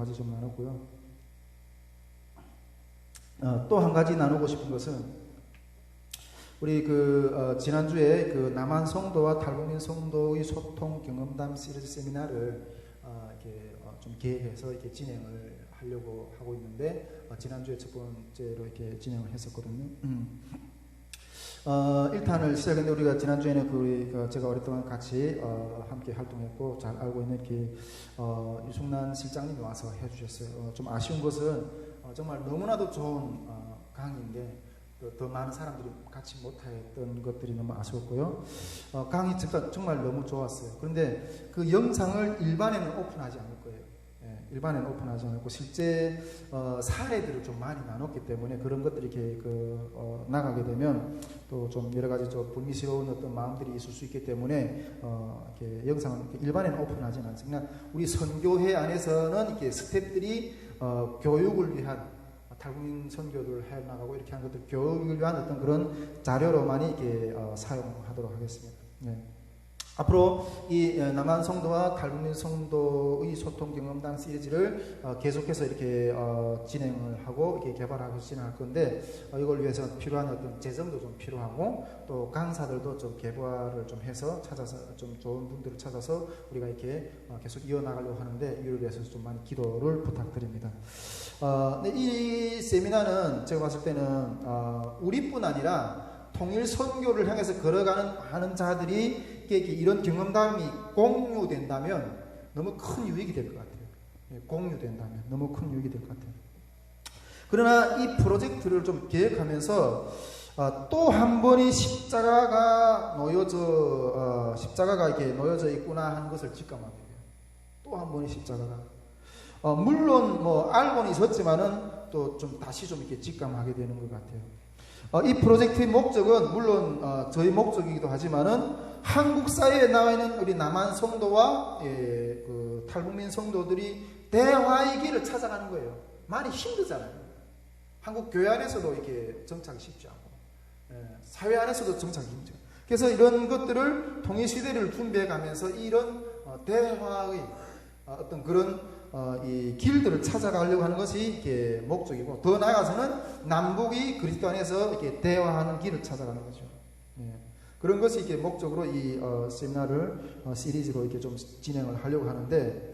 가지 좀 나눴고요. 또 한 가지 나누고 싶은 것은 우리 지난주에 남한 성도와 탈북민 성도의 소통 경험담 시리즈 세미나를 이렇게 좀 계획해서 이렇게 진행을 하려고 하고 있는데 지난주에 첫 번째로 이렇게 진행을 했었거든요. 1탄을 시작했는데 우리가 지난주에는 제가 오랫동안 같이 함께 활동했고 잘 알고 있는 이렇게 유승란 실장님이 와서 해주셨어요. 좀 아쉬운 것은 정말 너무나도 좋은 강의인데 더 많은 사람들이 같이 못했던 것들이 너무 아쉬웠고요. 강의 정말 너무 좋았어요. 그런데 그 영상을 일반에는 오픈하지 않을 거예요. 일반에는 오픈하지 않고 실제 사례들을 좀 많이 나눴기 때문에 그런 것들이 이렇게 나가게 되면 또 좀 여러 가지 좀 불미스러운 어떤 마음들이 있을 수 있기 때문에 이렇게 영상을 이렇게 일반에는 오픈하지는 않습니다. 우리 선교회 안에서는 이렇게 스태프들이 교육을 위한 탈북민 선교를 해 나가고 이렇게 한 것들 교육을 위한 어떤 그런 자료로만이 이렇게 사용하도록 하겠습니다. 네. 앞으로 이 남한 성도와 탈북민 성도의 소통 경험담 시리즈를 계속해서 이렇게 진행을 하고 이렇게 개발하고 진행할 건데 이걸 위해서 필요한 어떤 재정도 좀 필요하고 또 강사들도 좀 개발을 좀 해서 찾아서 좀 좋은 분들을 찾아서 우리가 이렇게 계속 이어나가려고 하는데 이를 위해서 좀 많이 기도를 부탁드립니다. 이 세미나는 제가 봤을 때는 우리뿐 아니라 통일 선교를 향해서 걸어가는 많은 자들이 이런 경험담이 공유된다면 너무 큰 유익이 될 것 같아요. 공유된다면 너무 큰 유익이 될 것 같아요. 그러나 이 프로젝트를 좀 계획하면서 또 한 번이 십자가가 이렇게 놓여져 있구나 하는 것을 직감하게 돼요. 또 한 번이 십자가가 물론 알고는 있었지만은 또 좀 다시 좀 이렇게 직감하게 되는 것 같아요. 이 프로젝트의 목적은 물론 저희 목적이기도 하지만은 한국 사회에 나와 있는 우리 남한 성도와 탈북민 성도들이 대화의 길을 찾아가는 거예요. 많이 힘들잖아요. 한국 교회 안에서도 이렇게 정착이 쉽지 않고 사회 안에서도 정착이 힘들죠. 그래서 이런 것들을 통일 시대를 준비해 가면서 이런 대화의 어떤 그런 이 길들을 찾아가려고 하는 것이 이렇게 목적이고 더 나아가서는 남북이 그리스도 안에서 이렇게 대화하는 길을 찾아가는 거죠. 그런 것이 이렇게 목적으로 이 세미나를 시리즈로 이렇게 좀 진행을 하려고 하는데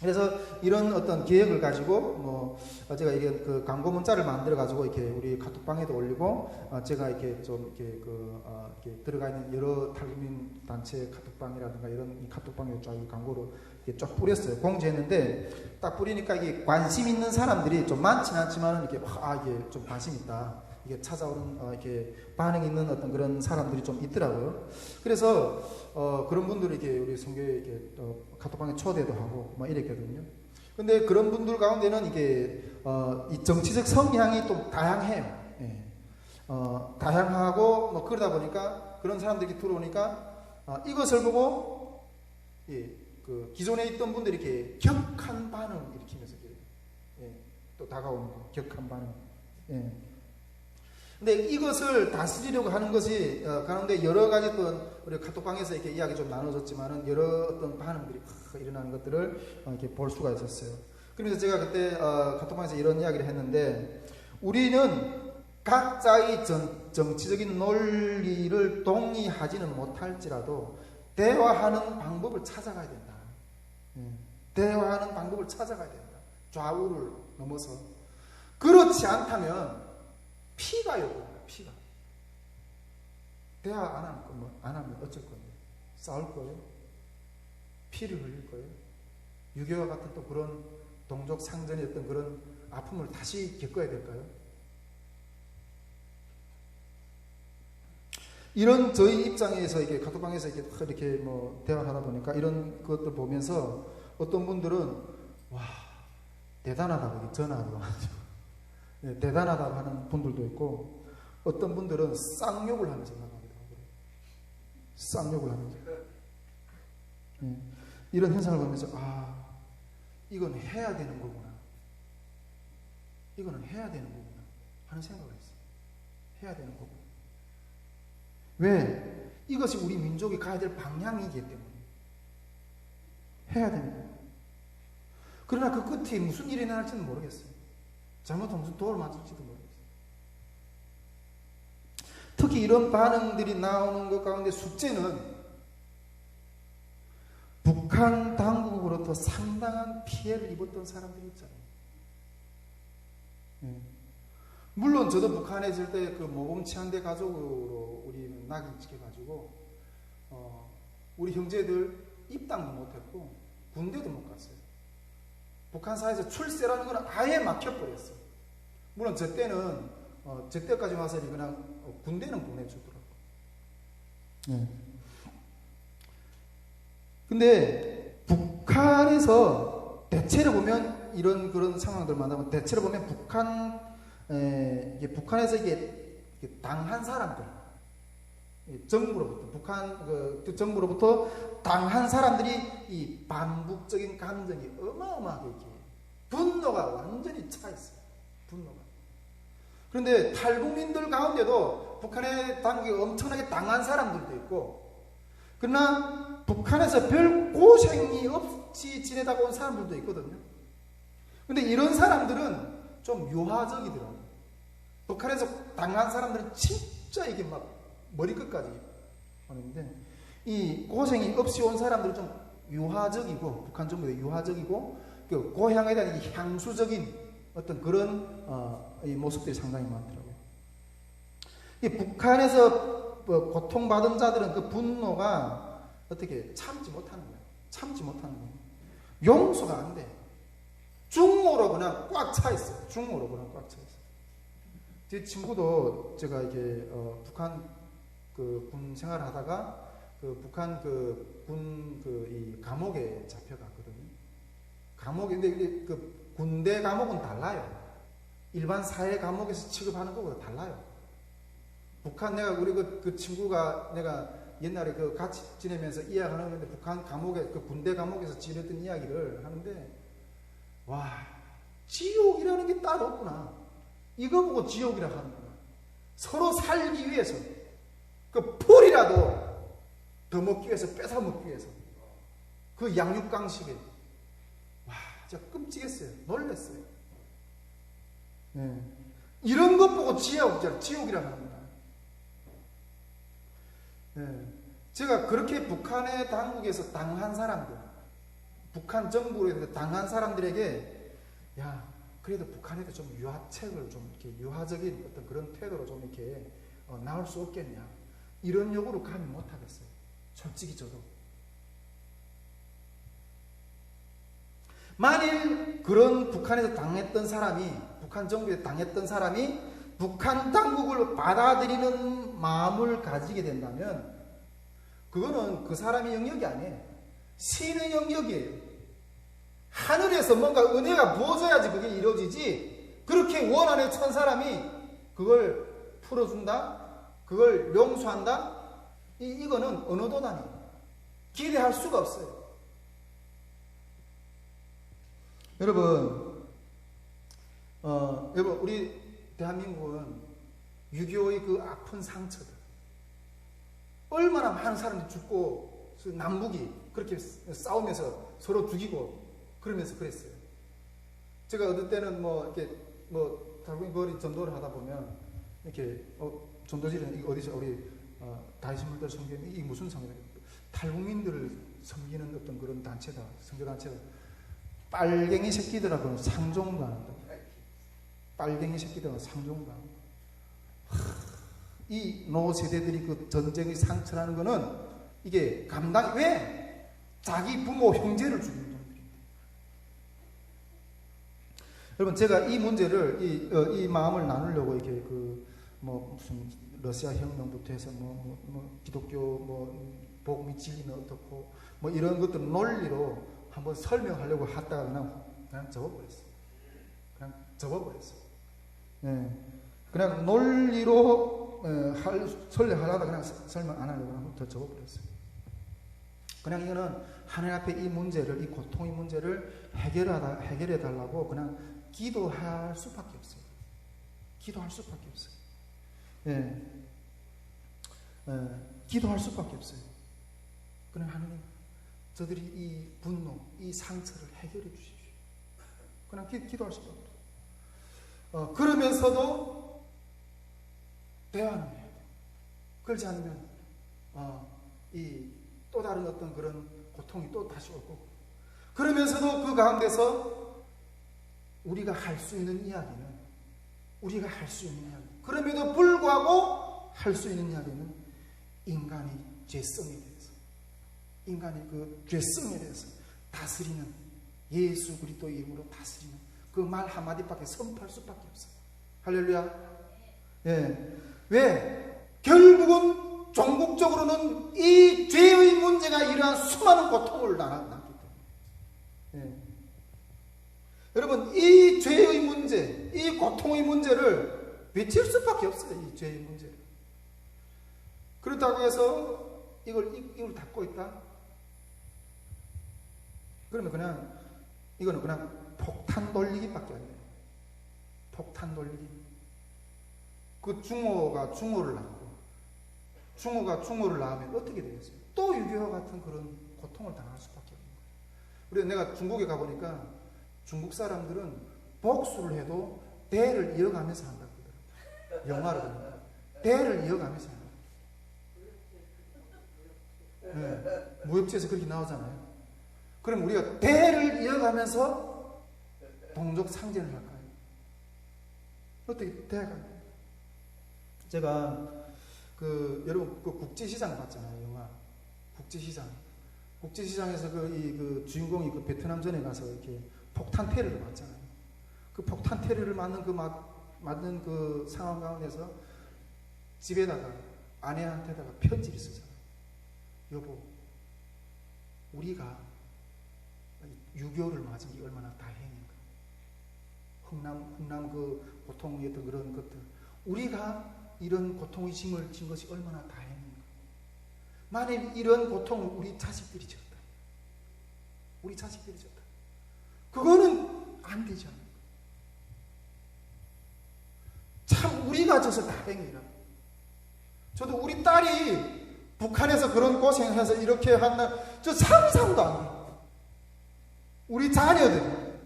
그래서 이런 어떤 계획을 가지고 제가 이게 광고 문자를 만들어 가지고 이렇게 우리 카톡방에도 올리고 제가 이렇게 좀 이렇게 이렇게 들어가 있는 여러 탈북민 단체 카톡방이라든가 이런 카톡방에 쫙 광고를 이렇게 쫙 뿌렸어요. 공지했는데 딱 뿌리니까 이게 관심 있는 사람들이 좀 많지는 않지만 이게 이게 좀 관심 있다. 이게 찾아오는 이렇게 반응 있는 어떤 그런 사람들이 좀 있더라고요. 그래서 그런 분들이 이렇게 우리 선교회 이렇게 카톡방에 초대도 하고 막 이랬거든요. 근데 그런 분들 가운데는 이게 이 정치적 성향이 또 다양해요. 다양하고 그러다 보니까 그런 사람들이 들어오니까 이것을 보고 기존에 있던 분들이 이렇게 격한 반응을 일으키면서 또 다가오는 거, 격한 반응. 근데 이것을 다스리려고 하는 것이 가운데 여러 가지 어떤 우리 카톡방에서 이렇게 이야기 좀 나눠졌지만은 여러 어떤 반응들이 일어나는 것들을 이렇게 볼 수가 있었어요. 그래서 제가 그때 카톡방에서 이런 이야기를 했는데 우리는 각자의 정치적인 논리를 동의하지는 못할지라도 대화하는 방법을 찾아가야 된다. 대화하는 방법을 찾아가야 된다. 좌우를 넘어서. 그렇지 않다면 피가 요구해요. 피가. 대화 안 하면 어쩔 건데? 싸울 거예요? 피를 흘릴 거예요? 6.25와 같은 또 그런 동족 상전의 어떤 그런 아픔을 다시 겪어야 될까요? 이런 저희 입장에서 이렇게 카톡방에서 이렇게 대화를 하다 보니까 이런 것들 보면서 어떤 분들은 와 대단하다고 전화가 와가지고 대단하다고 하는 분들도 있고 어떤 분들은 쌍욕을 하면서 나가기도 하고 쌍욕을 하면서 이런 현상을 보면서 이건 해야 되는 거구나. 이거는 해야 되는 거구나 하는 생각을 했어요. 해야 되는 거구나. 왜? 이것이 우리 민족이 가야 될 방향이기 때문에 해야 되는 거예요. 그러나 그 끝에 무슨 일이 날지는 모르겠어요. 잘못하면 무슨 돌을 맞을지도 모르겠어요. 특히 이런 반응들이 나오는 것 가운데 숙제는 북한 당국으로부터 상당한 피해를 입었던 사람들이 있잖아요. 물론 저도 북한에 있을 때 그 모범치한대 가족으로 우리는 낙인 찍혀가지고 우리 형제들 입당도 못했고 군대도 못 갔어요. 북한사에서 출세라는 건 아예 막혀버렸어요. 물론 저 때는 저 때까지 와서 그냥 군대는 보내주더라고요. 근데 북한에서 대체로 보면 이런 그런 상황들 만나면 대체로 보면 북한에서 이게 당한 사람들, 정부로부터 북한 그 정부로부터 당한 사람들이 이 반북적인 감정이 어마어마하게 있기에 분노가 완전히 차 있어요. 분노가. 그런데 탈북민들 가운데도 북한의 당국이 엄청나게 당한 사람들도 있고, 그러나 북한에서 별 고생이 없이 지내다가 온 사람들도 있거든요. 근데 이런 사람들은 좀 유화적이더라고요. 북한에서 당한 사람들은 진짜 이게 막 머리끝까지 하는데, 이 고생이 없이 온 사람들은 좀 유화적이고, 북한 정부도 유화적이고, 그 고향에 대한 향수적인 어떤 그런 이 모습들이 상당히 많더라고요. 이 북한에서 고통받은 자들은 그 분노가 어떻게 참지 못하는 거예요. 참지 못하는 거예요. 용서가 안 돼. 중으로 그냥 꽉 차 있어요. 중으로 그냥 꽉 차 있어요. 제 친구도 제가 이게 북한 그 군 생활하다가 그 북한 그 군 그 이 감옥에 잡혀갔거든요. 감옥인데 그 군대 감옥은 달라요. 일반 사회 감옥에서 취급하는 것보다 달라요. 북한 내가 우리 그 친구가 내가 옛날에 그 같이 지내면서 이야기하는 건데, 북한 감옥에 그 군대 감옥에서 지냈던 이야기를 하는데, 와, 지옥이라는 게 따로 없구나. 이거 보고 지옥이라 하는구나. 서로 살기 위해서 그 풀이라도 더 먹기 위해서, 뺏어 먹기 위해서 그 양육강식에, 와, 진짜 끔찍했어요. 놀랐어요. 이런 것 보고 지옥이라 합니다. 제가 그렇게 북한의 당국에서 당한 사람들, 북한 정부에서 당한 사람들에게, 야, 그래도 북한에도 좀 유화책을 좀 이렇게 유화적인 어떤 그런 태도로 좀 이렇게 나올 수 없겠냐, 이런 요구를 감히 못하겠어요. 솔직히 저도. 만일 그런 북한에서 당했던 사람이, 북한 정부에 당했던 사람이 북한 당국을 받아들이는 마음을 가지게 된다면, 그거는 그 사람의 영역이 아니에요. 신의 영역이에요. 하늘에서 뭔가 은혜가 부어져야지 그게 이루어지지, 그렇게 원한에 찬 사람이 그걸 풀어준다, 그걸 용서한다, 이거는 어느 도단이에요. 기대할 수가 없어요. 여러분, 우리 대한민국은 6.25의 그 아픈 상처들, 얼마나 많은 사람들이 죽고, 남북이 그렇게 싸우면서 서로 죽이고 그러면서 그랬어요. 제가 어떤 때는 탈북민 거리 전도를 하다 보면 이렇게 전도실은 어디서 우리 다이스물들 섬기는 이게 무슨 상이다. 탈북민들을 섬기는 어떤 그런 단체다, 선교단체다. 빨갱이 새끼들하고는 상종가, 빨갱이 새끼들하고 상종가. 이 노세대들이 그 전쟁의 상처라는 거는 이게 감당이, 왜? 자기 부모 형제를 죽이는 놈들인데. 여러분, 제가 이 문제를 이 마음을 나누려고 이렇게 무슨 러시아 혁명부터 해서 기독교 복음의 진리는 어떻고 이런 것들 논리로 한번 설명하려고 하다가 그냥 접어버렸어요. 그냥 접어버렸어요. 그냥 논리로 설명하려다 그냥 설명 안 하려고 더 접어버렸어요. 그냥 이거는 하나님 앞에 이 문제를, 이 고통의 문제를 해결해 달라고 그냥 기도할 수밖에 없어요. 기도할 수밖에 없어요. 기도할 수밖에 없어요. 그냥 하나님, 저들이 이 분노, 이 상처를 해결해 주십시오. 그냥 기도할 수밖에 없어. 그러면서도 대화는 해야 돼. 그렇지 않으면 이 또 다른 어떤 그런 고통이 또 다시 올 거고. 그러면서도 그 가운데서 우리가 할 수 있는 이야기는 그럼에도 불구하고 할 수 있는 이야기는 인간의 죄성에 대해서, 인간의 그 죄성에 대해서 다스리는, 예수 그리스도의 이름으로 다스리는 그 말 한마디밖에 선포할 수밖에 없어요. 할렐루야. 예. 왜? 결국은 종국적으로는 이 죄의 문제가 이러한 수많은 고통을 낳기 때문에. 예. 여러분, 이 죄의 문제, 이 고통의 문제를 외칠 수밖에 없어요. 이 죄의 문제를. 그렇다고 해서 이걸 닫고 있다? 그러면 이거는 그냥 폭탄 돌리기밖에 안 돼요. 폭탄 돌리기. 그 중호가 중호를 낳고, 중호가 중호를 낳으면 어떻게 되겠어요? 또 6.25 같은 그런 고통을 당할 수밖에 없는 거예요. 그래서 내가 중국에 가보니까 중국 사람들은 복수를 해도 대를 이어가면서 한다고 그러더라고요. 영화를 보니까 대를 이어가면서 한다고. 네, 무협지에서 그렇게 나오잖아요. 그럼 우리가 대를 이어가면서 동족 상전을 할까요? 어떻게 대가? 제가 여러분 그 국제시장 봤잖아요. 영화 국제시장에서 그 주인공이 그 베트남 전에 가서 이렇게 폭탄 테러를 맞잖아요. 그 폭탄 테러를 맞는 그 상황 가운데서 집에다가 아내한테다가 편지를 쓰잖아요. 여보, 우리가 6.25를 맞은 게 얼마나 다행인가. 흥남 그 고통이었던 그런 것들. 우리가 이런 고통의 짐을 진 것이 얼마나 다행인가. 만일 이런 고통을 우리 자식들이 졌다. 그거는 안 되지 않을까. 참 우리가 져서 다행이라. 저도 우리 딸이 북한에서 그런 고생을 해서 이렇게 한다, 저 상상도 안 돼요. 우리 자녀들이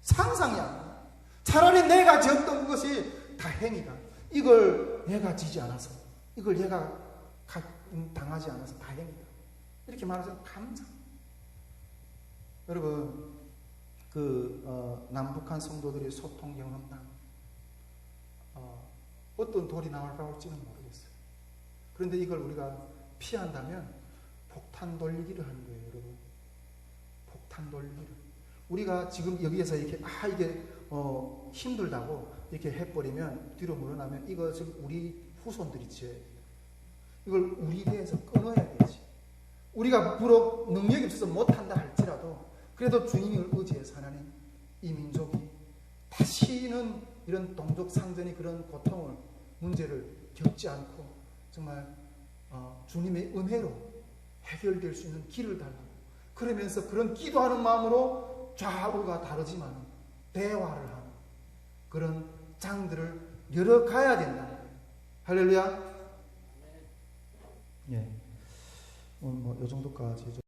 상상이 안 돼요. 차라리 내가 졌던 것이 다행이다. 이걸 내가 지지 않아서, 이걸 내가 당하지 않아서 다행이다. 이렇게 말해서 감사. 여러분, 남북한 성도들의 소통 경험담, 어떤 돌이 나올지는 모르겠어요. 그런데 이걸 우리가 피한다면 폭탄 돌리기를 하는 거예요, 여러분. 폭탄 돌리기를. 우리가 지금 여기에서 이렇게 이게 힘들다고 이렇게 해버리면, 뒤로 물러나면 이것을 우리 후손들이 지어야 돼요. 이걸 우리 대에서 끊어야 되지. 우리가 비록 능력이 없어서 못한다 할지라도 그래도 주님을 의지해서 하나님, 이 민족이 다시는 이런 동족 상전의 그런 고통을, 문제를 겪지 않고 정말 주님의 은혜로 해결될 수 있는 길을 달라고, 그러면서 그런 기도하는 마음으로 좌우가 다르지만 대화를 하는 그런 장들을 열어가야 된다. 할렐루야. 예. 오늘 이 정도까지 좀